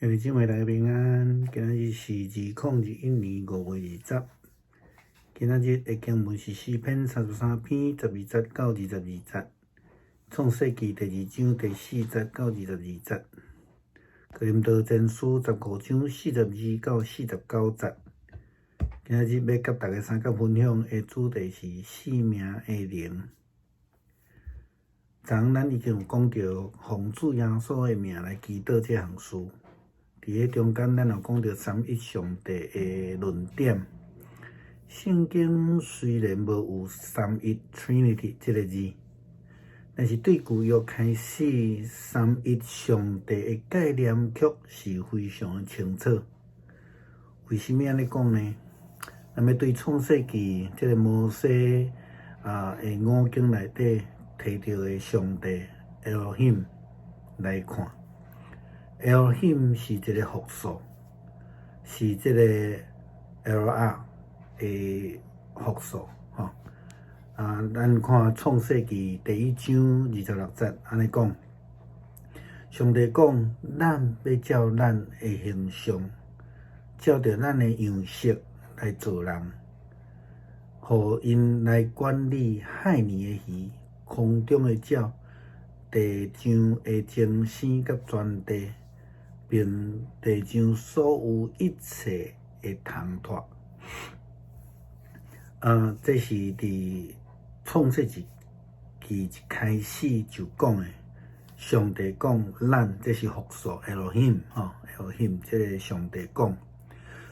今日姊妹大家平安，今日是2021年5月20。今日的经文是诗篇33篇12节到22节，创世纪第2章第4节到22节，哥林多前书15章42到49节。今日要甲大家分享的主题是生命的灵。昨咱已经有讲到奉主耶稣的名来祈祷这项事。伫迄中间，咱有讲到三一上帝的论点。圣经虽然无有三一 Trinity 这个字，但是对旧约开始三一上帝的概念却是非常的清楚。为什么安尼讲呢？咱要对创世纪这个摩西的五经内底提到的上帝 Elohim 来看。Elohim 是一个复数，是这个 LR 的复数，咱看创世纪第1章26节，安尼讲，上帝讲，咱要照咱的形象，照着咱的样式来做人，互因来管理海里的鱼、空中的鸟、地上的精星甲全地。并地上所有一切的通托，这是伫创世纪一开始就讲的。上帝讲，咱这是复数 Elohim，Elohim 这个上帝讲，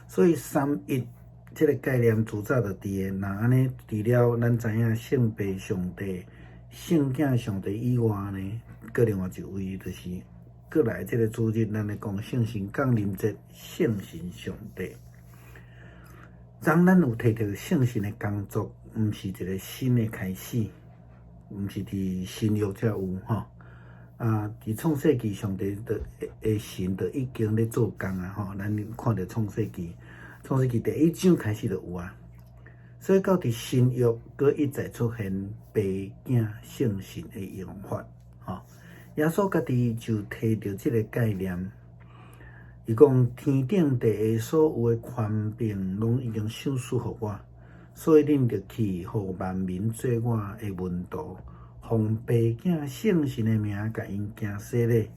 所以三一这个概念自早就伫个。那安尼，除了咱知影圣父上帝、圣子上帝以外呢，搁另外一位就是。过来，这个主日，咱来讲圣神降临节，圣神上帝。当咱有摕到圣神的工作，毋是一个新的开始，毋是伫新约才有吼。伫创世纪，上帝的神就已经咧做工啊吼。咱看到创世纪第1章开始就有啊。所以到伫新约，搁一再出现爸子圣神的用法吼。耶稣家己就提到这个概念，伊讲天顶地下所有的权柄，拢已经赏赐互我，所以恁着去，互万民做我的门徒，奉爸子圣神的名，甲因行洗礼。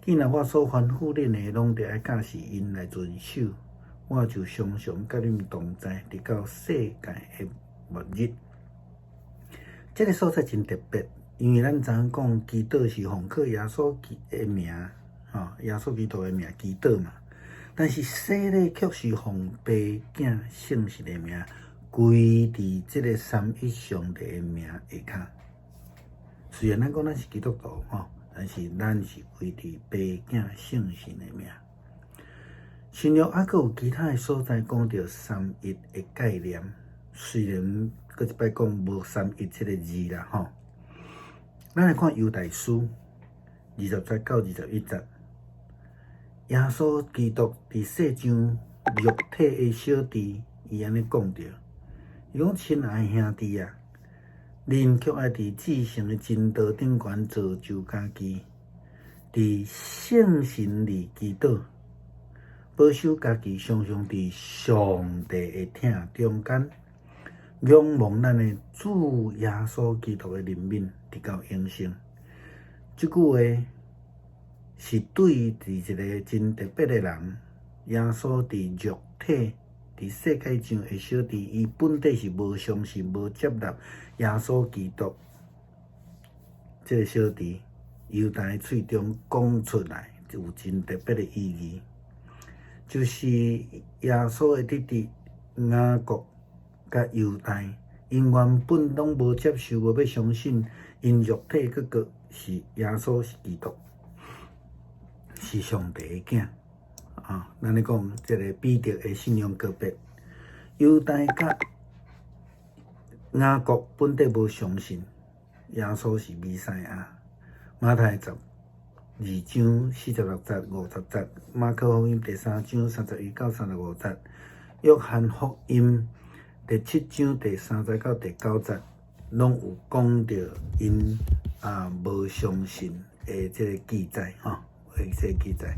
既然我所吩咐恁的，拢着爱教示因来遵守，我就常常甲恁同在，直到世界的末日。这个所在真特别。因为咱知影讲，祈祷是奉靠耶稣的名，耶稣基督的名祈祷嘛。但是洗礼却是奉爸子圣神的名，归伫这个三一上帝的名下骹。虽然咱讲咱是基督徒但是咱是归伫爸子圣神的名。新约还佫有其他的所在讲到三一的概念，虽然佫一摆讲无三一这个字啦咱来看犹大书20节到21节，耶稣基督伫世上肉体的小弟，伊安尼讲着，伊讲亲爱兄弟啊，恁却爱伫至圣的真道顶悬造就家己，伫圣神里祈祷，保守家己常常伫上帝的疼中间。仰望咱的主耶稣基督的怜悯，直到永生。这句话是对伫一个真特别的人，耶稣伫肉体伫世界上的小弟，伊本底是无相信、无接纳耶稣基督这个小弟，犹大的喙中讲出来，有真特别的意义，就是耶稣的弟弟雅各。甲犹大，因原本拢无接受，无要相信，因肉体个个是耶稣是基督，是上帝的囝咱咧讲这个彼得的信仰告别，犹大甲雅各本地无相信耶稣是弥赛亚。马太12章46节、50节，马可福音第3章31到35节，约翰福音。第7章第3节到第9节，拢有讲到因无相信的这个记载这个记载。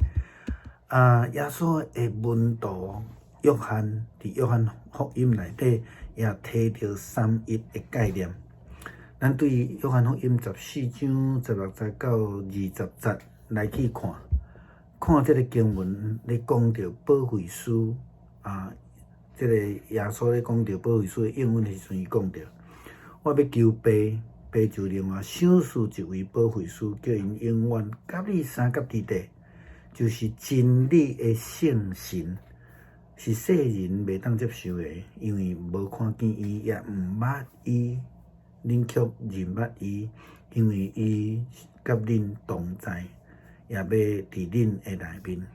耶稣的门徒约翰伫约翰福音内底也提到三一的概念。咱对约翰福音14章16节到20节来去看，看这个经文咧讲到保惠师这个耶稣咧讲到保惠师的应允的时阵，伊讲到，我要求爸，爸就另外赏赐一位保惠师，叫因永远甲你三甲伫地。就是真理的圣神，是世人袂当接受的，因为无看见伊，也毋捌伊，恁却认捌伊，因为伊甲恁同在，也要伫恁的内面。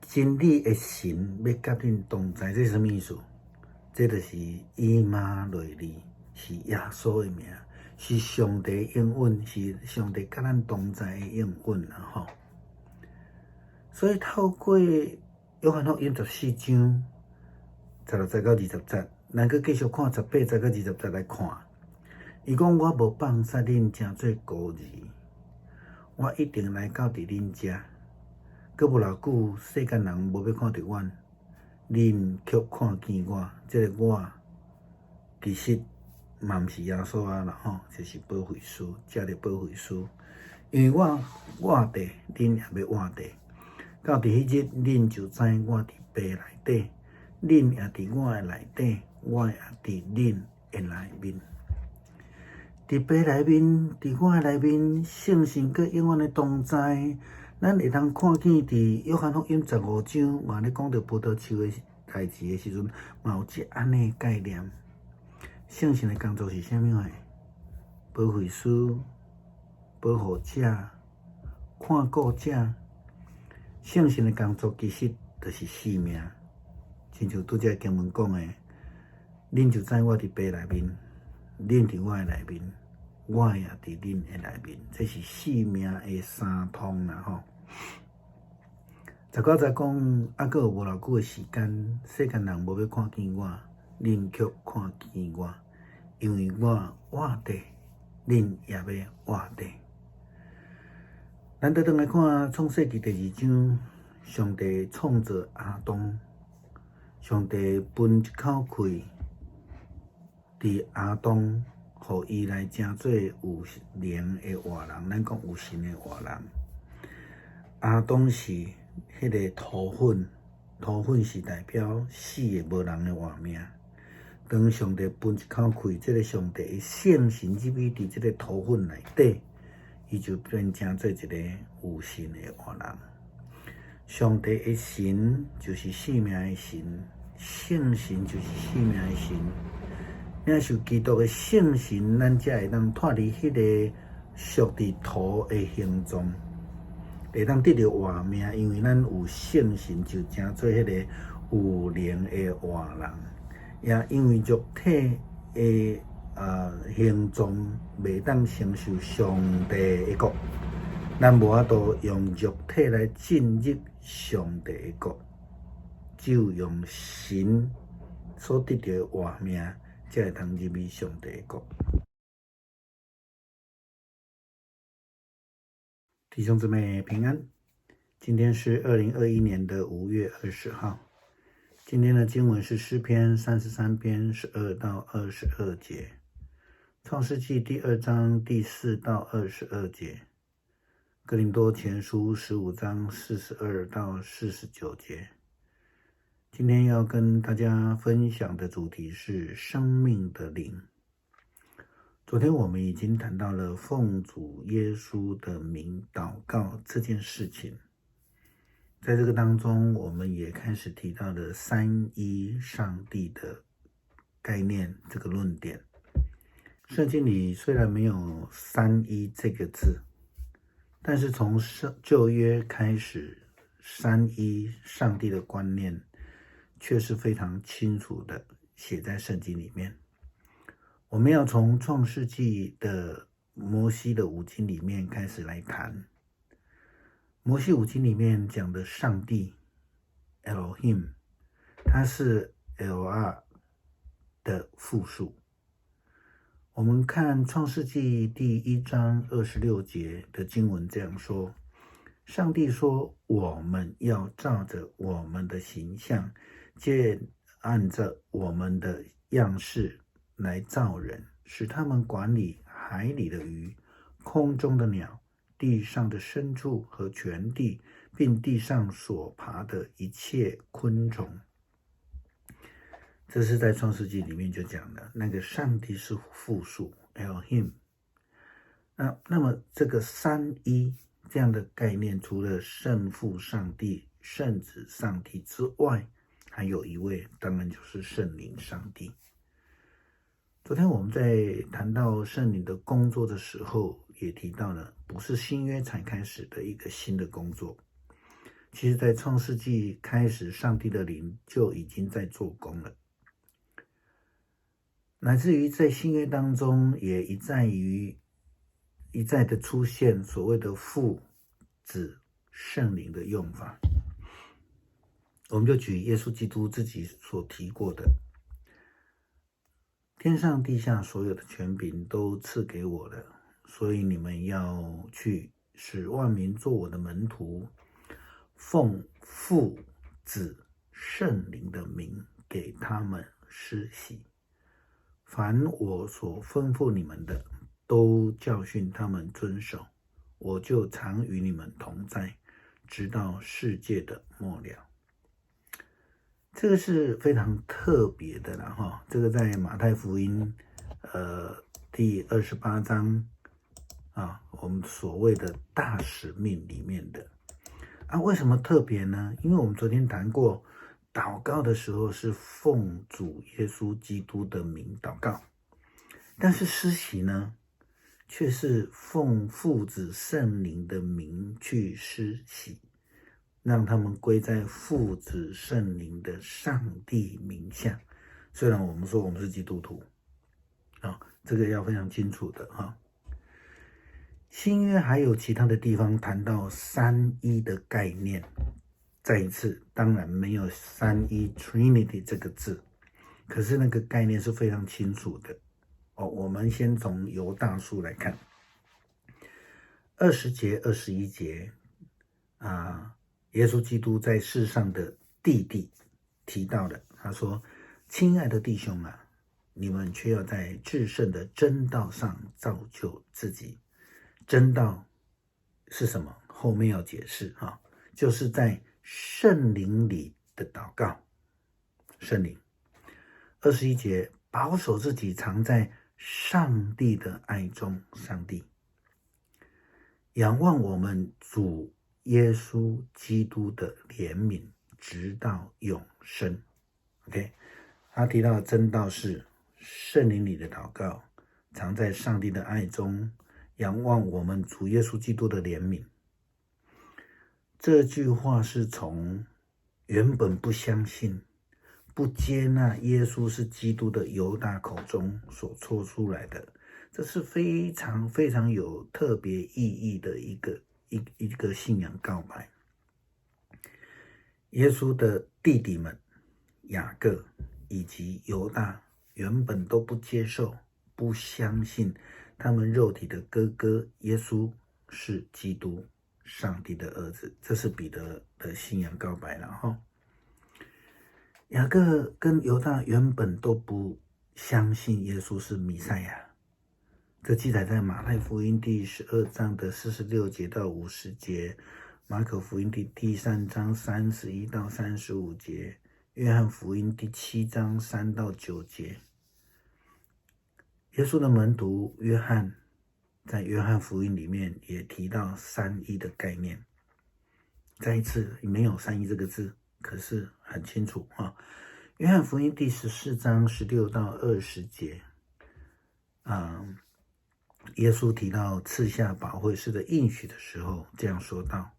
真理的神要甲恁同在，这是什么意思？这就是以马内利，是耶稣的名。是上帝应允，是上帝甲咱同在的应允啦吼。所以透过约翰福音14章16节到20节，咱搁继续看18节到20节来看。伊讲我无放杀恁诚做孤儿，我一定来到伫恁遮。搁无偌久，世间人无要看到阮，恁却看见我。这个我其实嘛毋是耶稣啦吼，就是保惠师，遮个保惠师。因为我活地，恁也要活地。到伫迄日，恁就知我伫爸内底，恁也伫我的内底，我也伫恁的内面。伫爸内面，伫我的内面，圣神佮永远的同在。咱会通看见伫约翰福音15章，嘛咧讲到葡萄树的代志的时阵，嘛有一安尼概念。圣神的工作是啥物诶？保惠师、保护者、看顾者。圣神的工作其实就是生命，亲像拄则经文讲诶，恁就知我伫爸内面，恁伫我诶内面，我也伫恁诶内面，这是生命的三通啦吼。19节讲，还佫有无偌久诶时间，世间人无要看见我。恁却看见我，因为我活地，恁也要活地。咱倒转来看创世纪第2章，上帝创造亚当，上帝分一口气，伫亚当，互伊来成做有灵的活人。咱讲有神的活人。亚当是迄个土粉，土粉是代表死的无人的活命。当上帝分一口气，这个上帝的圣神入去伫这个土粉内底，伊就变成做一个有神的活人。上帝的神就是生命的神，圣神就是生命的神。领受基督的圣神，咱才会当脱离迄个属伫土的形状，会当得到活命，因为咱有圣神，就成做迄个有灵的活人。也因为肉体的形状袂当承受上帝的国，咱无法度用肉体来进入上帝的国，只有用神所得到的活命，才会通入去上帝的国。弟兄姊妹平安，今天是2021年的5月20号。今天的经文是诗篇33篇12到22节，创世纪第2章第4到22节，哥林多前书15章42到49节。今天要跟大家分享的主题是生命的灵。昨天我们已经谈到了奉主耶稣的名祷告这件事情。在这个当中，我们也开始提到了三一上帝的概念，这个论点。圣经里虽然没有三一这个字，但是从旧约开始，三一上帝的观念却是非常清楚的写在圣经里面。我们要从创世纪的摩西的五经里面开始来谈。摩西五经里面讲的上帝 Elohim， 它是 El 的复数。我们看创世纪第1章26节的经文这样说：上帝说，我们要照着我们的形象，按着我们的样式来造人，使他们管理海里的鱼、空中的鸟、地上的牲畜和全地，并地上所爬的一切昆虫。这是在创世纪里面就讲的，那个上帝是复数 Elohim。那么这个三一这样的概念，除了圣父上帝、圣子上帝之外，还有一位，当然就是圣灵上帝。昨天我们在谈到圣灵的工作的时候，也提到了不是新约才开始的一个新的工作，其实在创世纪开始，上帝的灵就已经在做工了，乃至于在新约当中也一再的出现所谓的父子圣灵的用法。我们就举耶稣基督自己所提过的，天上地下所有的权柄都赐给我了，所以你们要去使万民做我的门徒，奉父子圣灵的名给他们施洗，凡我所吩咐你们的，都教训他们遵守，我就常与你们同在，直到世界的末了。这个是非常特别的啦哈，这个在马太福音第28章啊，我们所谓的大使命里面的啊，为什么特别呢？因为我们昨天谈过，祷告的时候是奉主耶稣基督的名祷告，但是施洗呢，却是奉父子圣灵的名去施洗，让他们归在父子圣灵的上帝名下。虽然我们说我们是基督徒啊，这个要非常清楚的哈。新约还有其他的地方谈到三一的概念，再一次当然没有三一 Trinity 这个字，可是那个概念是非常清楚的哦。我们先从犹大书来看20节、21节啊，耶稣基督在世上的弟弟提到的，他说：“亲爱的弟兄啊，你们却要在至圣的真道上造就自己。”真道是什么？后面要解释哈，就是在圣灵里的祷告。圣灵21节，保守自己藏在上帝的爱中，上帝仰望我们主耶稣基督的怜悯，直到永生。OK， 他提到的真道是圣灵里的祷告，藏在上帝的爱中，仰望我们主耶稣基督的怜悯。这句话是从原本不相信、不接纳耶稣是基督的犹大口中所说出来的，这是非常非常有特别意义的一个信仰告白。耶稣的弟弟们雅各以及犹大原本都不接受、不相信他们肉体的哥哥耶稣是基督，上帝的儿子，这是彼得的信仰告白了哈。雅各跟犹大原本都不相信耶稣是弥赛亚，这记载在马太福音第12章的46节到50节，马可福音第3章31到35节，约翰福音第7章3到9节。耶稣的门徒约翰在约翰福音里面也提到三一的概念，再一次没有三一这个字，可是很清楚啊。约翰福音第14章16到20节，耶稣提到赐下保惠师的应许的时候，这样说道：“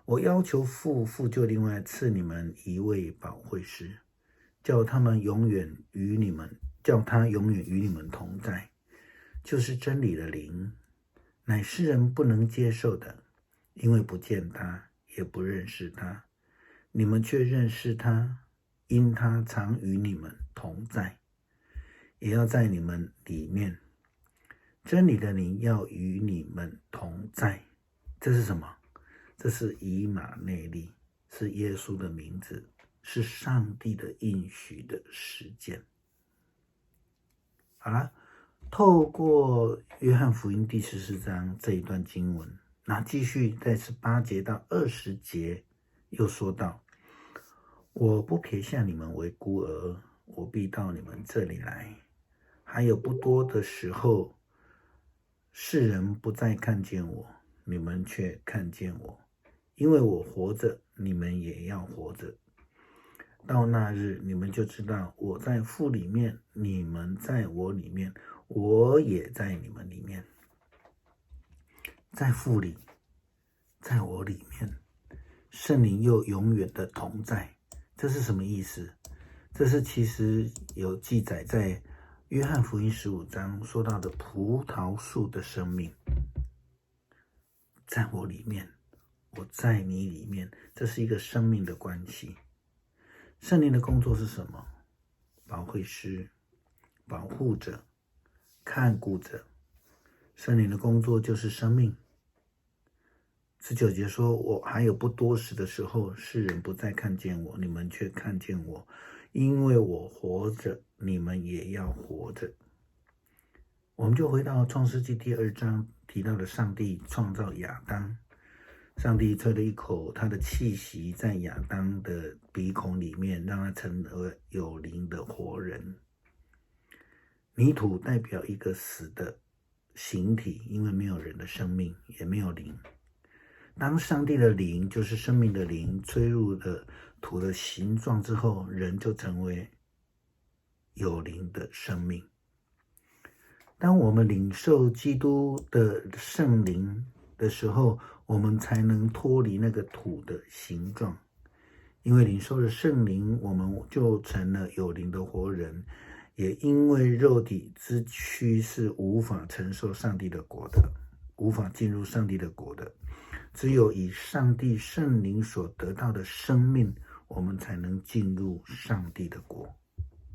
我要求父，父就另外赐你们一位保惠师，叫他永远与你们同在，就是真理的灵，乃世人不能接受的，因为不见他，也不认识他。你们却认识他，因他常与你们同在，也要在你们里面。真理的灵要与你们同在。”这是什么？这是以马内利，是耶稣的名字，是上帝的应许的实践。好了，透过约翰福音第14章这一段经文，那继续在18节到20节又说到，我不撇下你们为孤儿，我必到你们这里来。还有不多的时候，世人不再看见我，你们却看见我，因为我活着，你们也要活着。到那日，你们就知道我在父里面，你们在我里面，我也在你们里面。在父里，在我里面，圣灵又永远的同在。这是什么意思？这是其实有记载在约翰福音15章说到的葡萄树的生命。在我里面，我在你里面，这是一个生命的关系。圣灵的工作是什么？保惠师，保护者，看顾者。圣灵的工作就是生命。19节说，我还有不多时的时候，世人不再看见我，你们却看见我，因为我活着，你们也要活着。我们就回到创世纪第2章提到的上帝创造亚当，上帝吹了一口他的气息在亚当的鼻孔里面，让他成为有灵的活人。泥土代表一个死的形体，因为没有人的生命，也没有灵。当上帝的灵，就是生命的灵，吹入了土的形状之后，人就成为有灵的生命。当我们领受基督的圣灵的时候，我们才能脱离那个土的形状。因为领受了圣灵，我们就成了有灵的活人，也因为肉体之躯是无法承受上帝的国的，无法进入上帝的国的。只有以上帝圣灵所得到的生命，我们才能进入上帝的国。